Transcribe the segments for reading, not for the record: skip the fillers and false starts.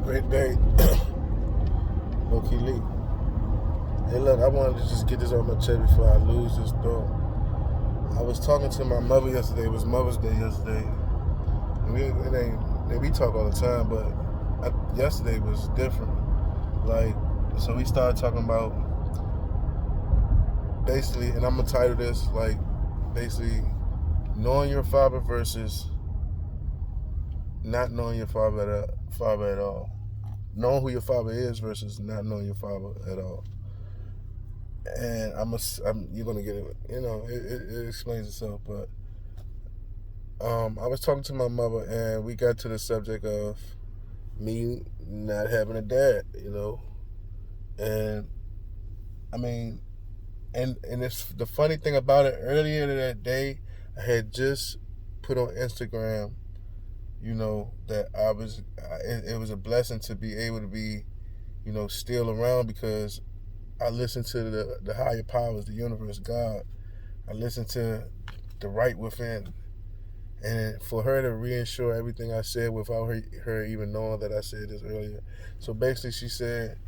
Great day. Low-key Lee. Hey, look, I wanted to just get this on my chest before I lose this thought. I was talking to my mother yesterday. It was Mother's Day yesterday. We talk all the time, but yesterday was different. So we started talking about basically, and I'm going to title this, basically knowing your father versus not knowing your father at all. Knowing who your father is versus not knowing your father at all. And you're gonna get it. It explains itself. But I was talking to my mother, and we got to the subject of me not having a dad. And I mean, and it's the funny thing about it. Earlier that day, I had just put on Instagram, that it was a blessing to be able to be, still around, because I listen to the higher powers, the universe, God. I listen to the right within. And for her to reinsure everything I said without her even knowing that I said this earlier. So basically she said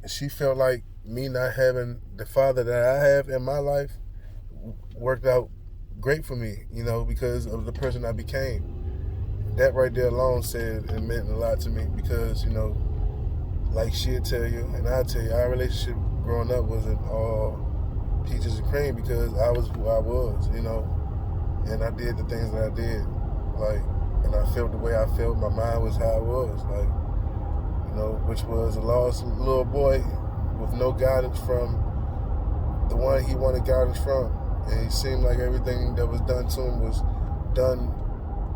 she felt like me not having the father that I have in my life worked out great for me, because of the person I became. That right there alone said it meant a lot to me, because, like she'll tell you, and I'll tell you, our relationship growing up wasn't all peaches and cream, because I was who I was, and I did the things that I did, and I felt the way I felt. My mind was how it was, which was a lost little boy with no guidance from the one he wanted guidance from. And it seemed like everything that was done to him was done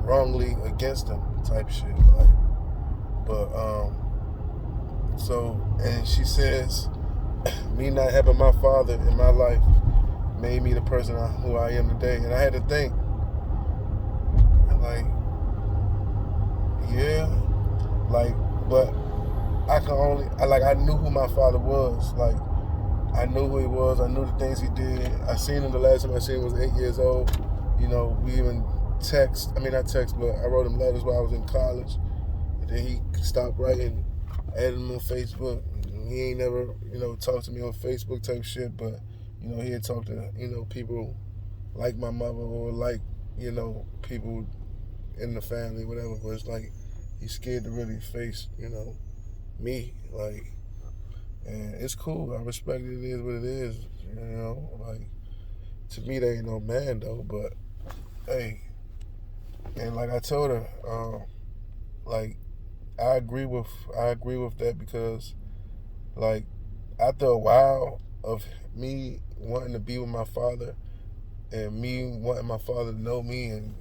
wrongly against him, type shit. And she says, me not having my father in my life made me the person who I am today. And I had to think, but I knew who my father was. I knew who he was. I knew the things he did. I seen him the last time I seen him was 8 years old. We even not text, but I wrote him letters while I was in college. And then he stopped writing, added him on Facebook. He ain't never, talked to me on Facebook type shit, but, he had talked to, people like my mother, or people in the family, whatever. But it's he's scared to really face, me, and it's cool. I respect it. It is what it is, to me, they ain't no man though, but hey, and I told her, I agree with that, because after a while of me wanting to be with my father, and me wanting my father to know me and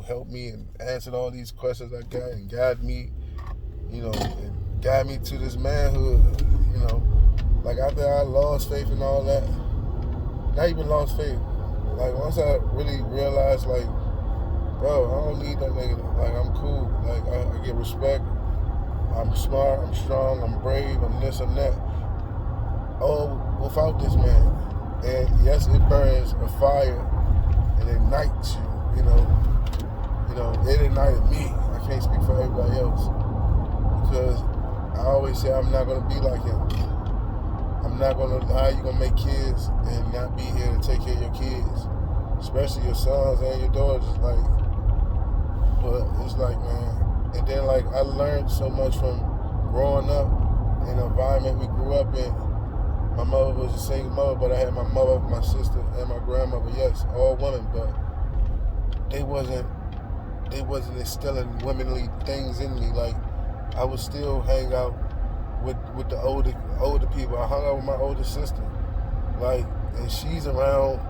help me and answer all these questions I got and guide me, and guide me to this manhood, after I lost faith and all that, not even lost faith, once I really realized, bro, I don't need that nigga, I'm cool, I get respect, I'm smart, I'm strong, I'm brave, I'm this, I'm that, all without this man. And yes, it burns a fire and ignites you, it ignited me. I can't speak for everybody else, because I always say I'm not gonna be like him. I'm not gonna, how you gonna make kids and not be here to take care of your kids, especially your sons and your daughters, but it's man. And then I learned so much from growing up in the environment we grew up in. My mother was a single mother, but I had my mother, my sister, and my grandmother. Yes, all women, but they wasn't instilling womanly things in me. I would still hang out with the older people. I hung out with my older sister, and she's around,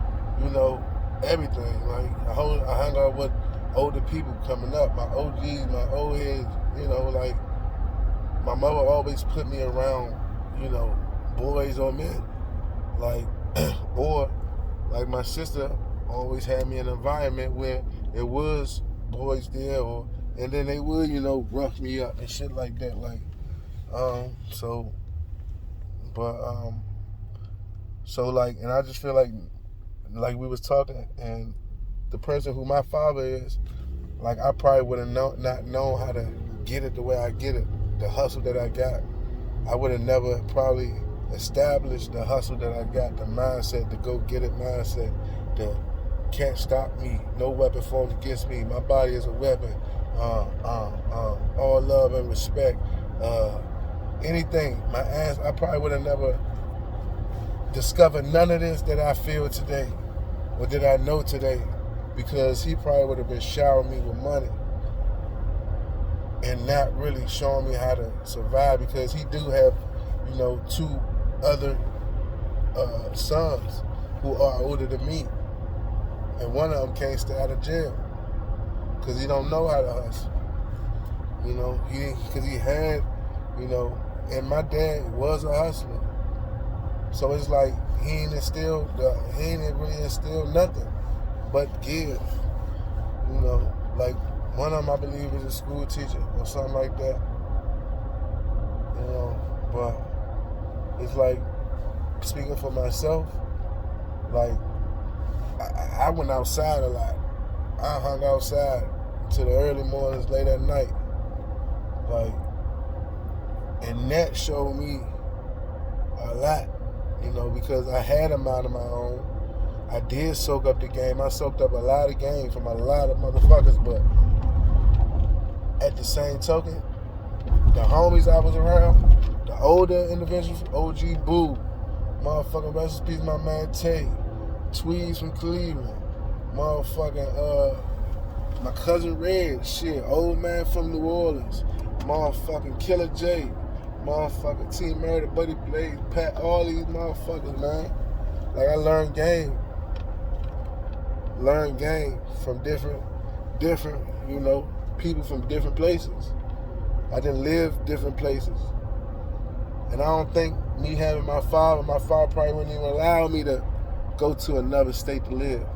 everything. I hung out with older people coming up, my OGs, my old heads. My mother always put me around, boys or men, or my sister always had me in an environment where it was boys there, and then they would, rough me up and shit like that, and I just feel like we was talking, and the person who my father is, I probably would have not known how to get it the way I get it, the hustle that I got, I would have never probably established the hustle that I got, the mindset, the go get it mindset, the can't stop me, no weapon formed against me, my body is a weapon, all love and respect, anything. My ass, I probably would have never discovered none of this that I feel today or that I know today, because he probably would have been showering me with money and not really showing me how to survive, because he do have, 2 other sons who are older than me, and one of them can't stay out of jail because he don't know how to hustle. Because he had, and my dad was a hustler, so it's like he ain't really instilled nothing but give. Like one of them, I believe, is a school teacher or something like that. But it's like, speaking for myself, like I went outside a lot. I hung outside till the early mornings, late at night. Like, and that showed me a lot, because I had a mind of my own. I did soak up the game. I soaked up a lot of game from a lot of motherfuckers, but at the same token, the homies I was around, the older individuals, OG Boo, motherfucking rest in peace, my man Tay, Tweez from Cleveland, motherfucking my cousin Red, shit, old man from New Orleans, motherfucking Killer J, motherfucking T Murder, Buddy Blaze, Pat, all these motherfuckers, man. Like, I learned game from different, people from different places. I didn't live different places. And I don't think me having my father probably wouldn't even allow me to go to another state to live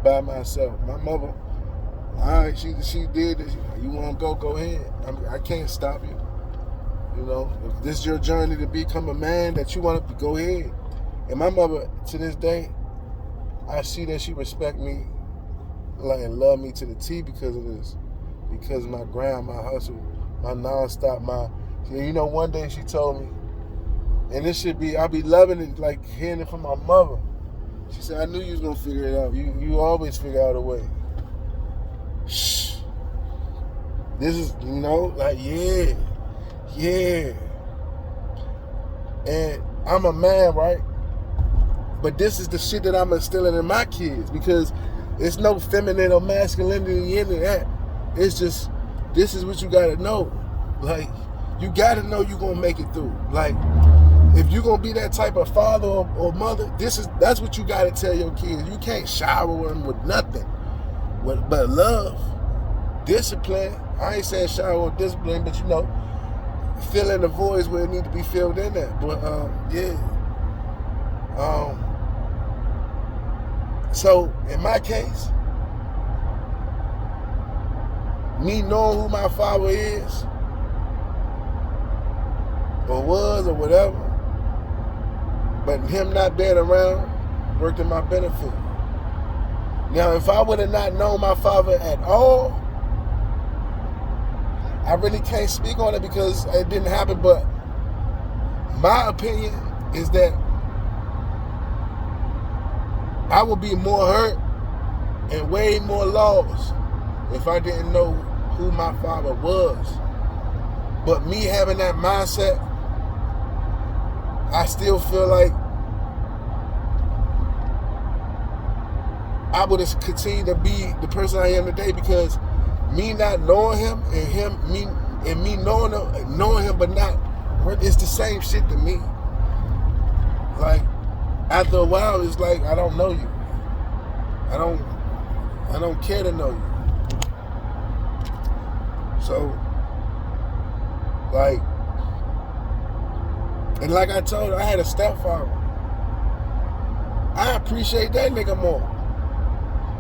by myself. My mother, all right, she did this. You want to go ahead. I can't stop you. If this is your journey to become a man that you want to, go ahead. And my mother, to this day, I see that she respect me and love me to the T because of this. Because of my grind, my hustle, my nonstop, one day she told me, and this should be, I'll be loving it, like hearing it from my mother. She said, I knew you was going to figure it out. You always figure out a way. Shh. This is, like, yeah. And I'm a man, right? But this is the shit that I'm instilling in my kids, because it's no feminine or masculinity in that. It's just, this is what you gotta know. Like, you gotta know you're gonna make it through. Like, if you're gonna be that type of father or mother, that's what you gotta tell your kids. You can't shower them with nothing but love, discipline. I ain't saying shower with discipline, but fill in the voids where it need to be filled in at. But so in my case, me knowing who my father is, or was, or whatever, but him not being around worked in my benefit. Now, if I would have not known my father at all, I really can't speak on it because it didn't happen, but my opinion is that I would be more hurt and way more lost if I didn't know who my father was. But me having that mindset, I still feel like I would have continued to be the person I am today, because me not knowing him and me knowing him but not, it's the same shit to me. Like, after a while, it's like, I don't know you. I don't care to know you. So, like, and like I told her, I had a stepfather. I appreciate that nigga more.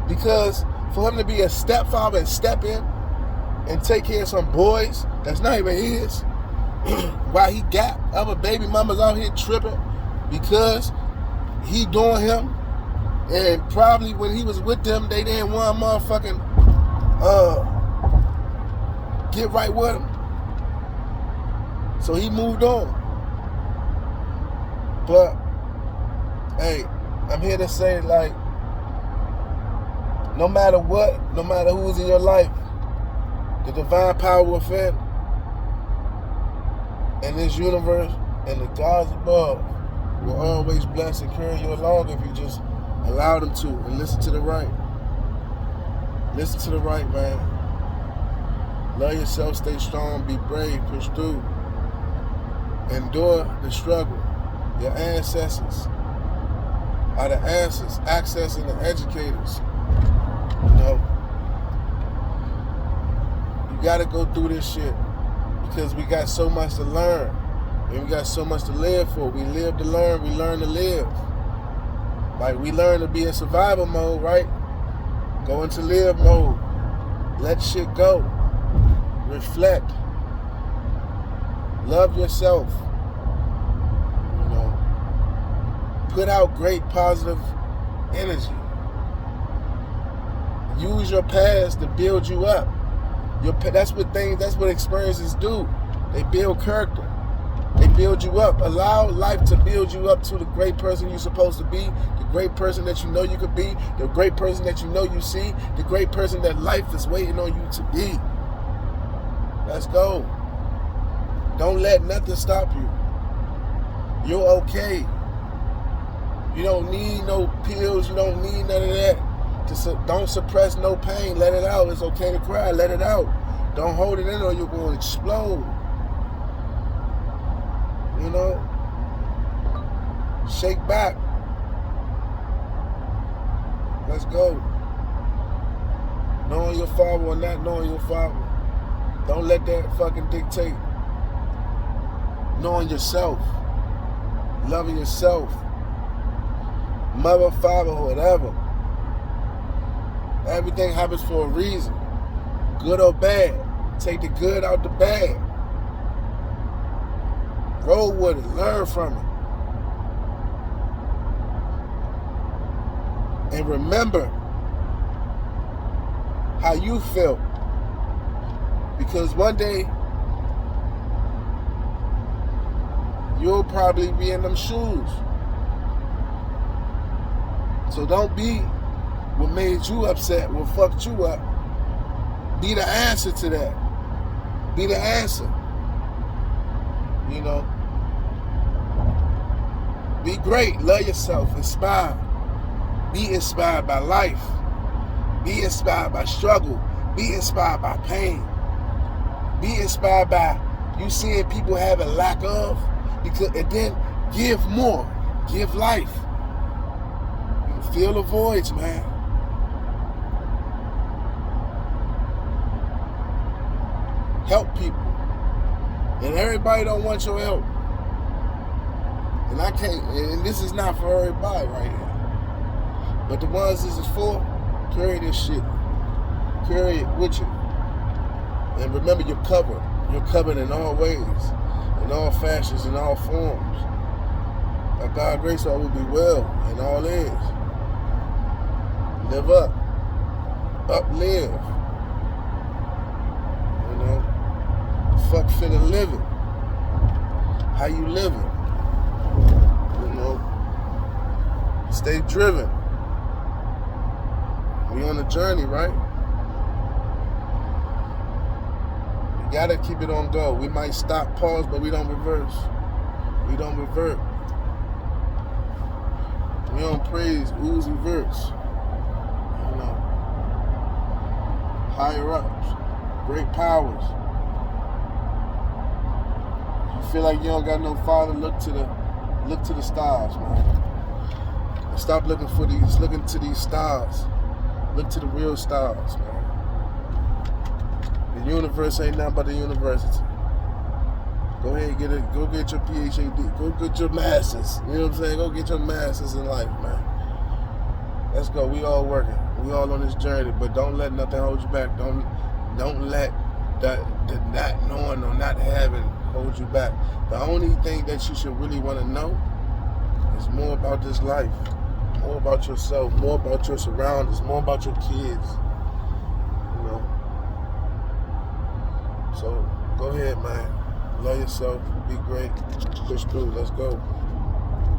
Because for him to be a stepfather and step in and take care of some boys that's not even his, while he got other baby mamas out here tripping because he doing him, and probably when he was with them, they didn't want to motherfucking get right with him. So he moved on. But, hey, I'm here to say, like, no matter what, no matter who's in your life, the divine power within and this universe and the gods above will always bless and carry you along if you just allow them to and listen to the right. Listen to the right, man. Love yourself, stay strong, be brave, push through. Endure the struggle. Your ancestors are the answers, accessing the educators. You know, you gotta go through this shit because we got so much to learn and we got so much to live for. We live to learn, we learn to live. Like we learn to be in survival mode, right? Go into live mode. Let shit go. Reflect. Love yourself. You know, put out great positive energy. Use your past to build you up. That's what experiences do. They build character. They build you up. Allow life to build you up to the great person you're supposed to be, the great person that you know you could be, the great person that you know you see, the great person that life is waiting on you to be. Let's go. Don't let nothing stop you. You're okay. You don't need no pills. You don't need none of that. Don't suppress no pain. Let it out. It's okay to cry. Let it out. Don't hold it in or you're going to explode. You know? Shake back. Let's go. Knowing your father or not knowing your father. Don't let that fucking dictate. Knowing yourself. Loving yourself. Mother, father, whatever. Everything happens for a reason. Good or bad. Take the good out the bad. Roll with it. Learn from it. And remember how you felt. Because one day, you'll probably be in them shoes. So don't be what made you upset, what fucked you up. Be the answer to that. Be the answer. You know. Be great. Love yourself. Inspire. Be inspired by life. Be inspired by struggle. Be inspired by pain. Be inspired by you seeing people have a lack of, and then give more. Give life. Fill the voids, man. Help people. And everybody don't want your help. And I can't, and this is not for everybody right here. But the ones this is for, carry this shit. Carry it with you. And remember, you're covered. You're covered in all ways, in all fashions, in all forms. By God's grace, all will be well in all is. Live up. Uplive. You know? Fuck feeling living. How you living? You know? Stay driven. We on a journey, right? We gotta keep it on go. We might stop, pause, but we don't reverse. We don't revert. We don't praise, ooze, reverse. You know, higher ups, great powers. You feel like you don't got no father, look to the stars, man. And stop looking to these stars. Look to the real stars, man. The universe ain't nothing but the university. Go ahead and go get your PhD. Go get your masters. You know what I'm saying? Go get your masters in life, man. Let's go. We all working. We all on this journey, but don't let nothing hold you back. Don't let the not knowing or not having hold you back. The only thing that you should really want to know is more about this life, more about yourself, more about your surroundings, more about your kids. You know. So go ahead, man. Love yourself. Be great. Push through. Let's go.